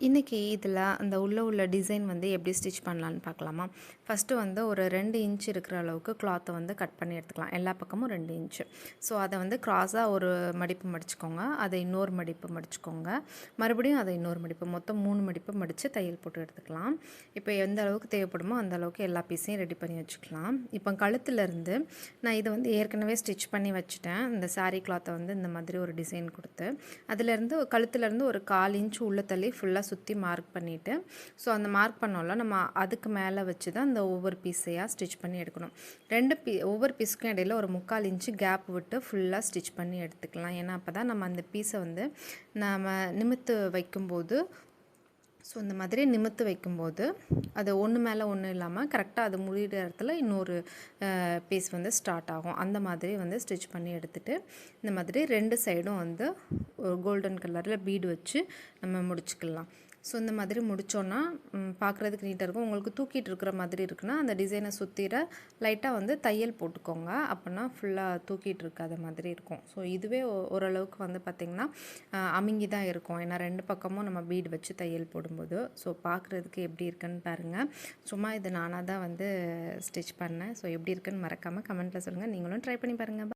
இன்றைக்கி இதில் அந்த உள்ள டிசைன் வந்து எப்படி ஸ்டிச் பண்ணலான்னு பார்க்கலாமா. ஃபஸ்ட்டு வந்து ஒரு 2 இன்ச் இருக்கிற அளவுக்கு கிளாத்தை வந்து கட் பண்ணி எடுத்துக்கலாம். எல்லா பக்கமும் 2 இன்ச்சு. ஸோ அதை வந்து க்ராஸாக ஒரு மடிப்பு மடிச்சுக்கோங்க, அதை இன்னொரு மடிப்பு மடிச்சுக்கோங்க, மறுபடியும் அதை இன்னொரு மடிப்பு, மொத்தம் 3 மடிப்பு மடித்து தையல் போட்டு எடுத்துக்கலாம். இப்போ எந்த அளவுக்கு தேவைப்படுமோ அந்த அளவுக்கு எல்லா பீஸையும் ரெடி பண்ணி வச்சுக்கலாம். இப்போ கழுத்துலேருந்து நான் இதை வந்து ஏற்கனவே ஸ்டிச் பண்ணி வச்சுட்டேன். இந்த சாரீ கிளாத்தை வந்து இந்த மாதிரி ஒரு டிசைன் கொடுத்து அதுலேருந்து கழுத்துலேருந்து ஒரு 1/4 இன்ச் உள்ள தள்ளி ஃபுல்லாக சுற்றி மார்க் பண்ணிவிட்டு, ஸோ அந்த மார்க் பண்ணோம்ல நம்ம அதுக்கு மேலே வச்சு தான் இந்த ஒவ்வொரு பீஸையாக ஸ்டிச் பண்ணி எடுக்கணும். ஒவ்வொரு பீஸுக்கும் இடையில் ஒரு 3/4 இன்ச்சு கேப் விட்டு ஃபுல்லாக ஸ்டிச் பண்ணி எடுத்துக்கலாம். ஏன்னா அப்போ தான் நம்ம அந்த பீஸை வந்து நம்ம நிமித்து வைக்கும்போது, ஸோ இந்த மாதிரி நிமித்து வைக்கும்போது அது ஒன்று மேலே ஒன்று இல்லாமல் கரெக்டாக அது முடிகிற இடத்துல இன்னொரு பீஸ் வந்து ஸ்டார்ட் ஆகும். அந்த மாதிரி வந்து ஸ்டிச் பண்ணி எடுத்துகிட்டு இந்த மாதிரி 2 சைடும் வந்து ஒரு கோல்டன் கலரில் பீடு வச்சு நம்ம முடிச்சுக்கலாம். ஸோ இந்த மாதிரி முடித்தோன்னா பார்க்குறதுக்கு நீட்டாக இருக்கும். உங்களுக்கு தூக்கிட்டு இருக்கிற மாதிரி இருக்குன்னா அந்த டிசைனை சுற்றிட லைட்டாக வந்து தையல் போட்டுக்கோங்க. அப்படின்னா ஃபுல்லாக தூக்கிட்டு இருக்காத மாதிரி இருக்கும். ஸோ இதுவே ஓரளவுக்கு வந்து பார்த்திங்கன்னா அமுங்கி தான் இருக்கும். ஏன்னா 2 பக்கமும் நம்ம பீடு வச்சு தையல் போடும்போது. ஸோ பார்க்குறதுக்கு எப்படி இருக்குன்னு பாருங்கள். சும்மா இது நானாக தான் வந்து ஸ்டிச் பண்ணேன். ஸோ எப்படி இருக்குன்னு மறக்காமல் கமெண்ட்டில் சொல்லுங்கள். நீங்களும் ட்ரை பண்ணி பாருங்கள்.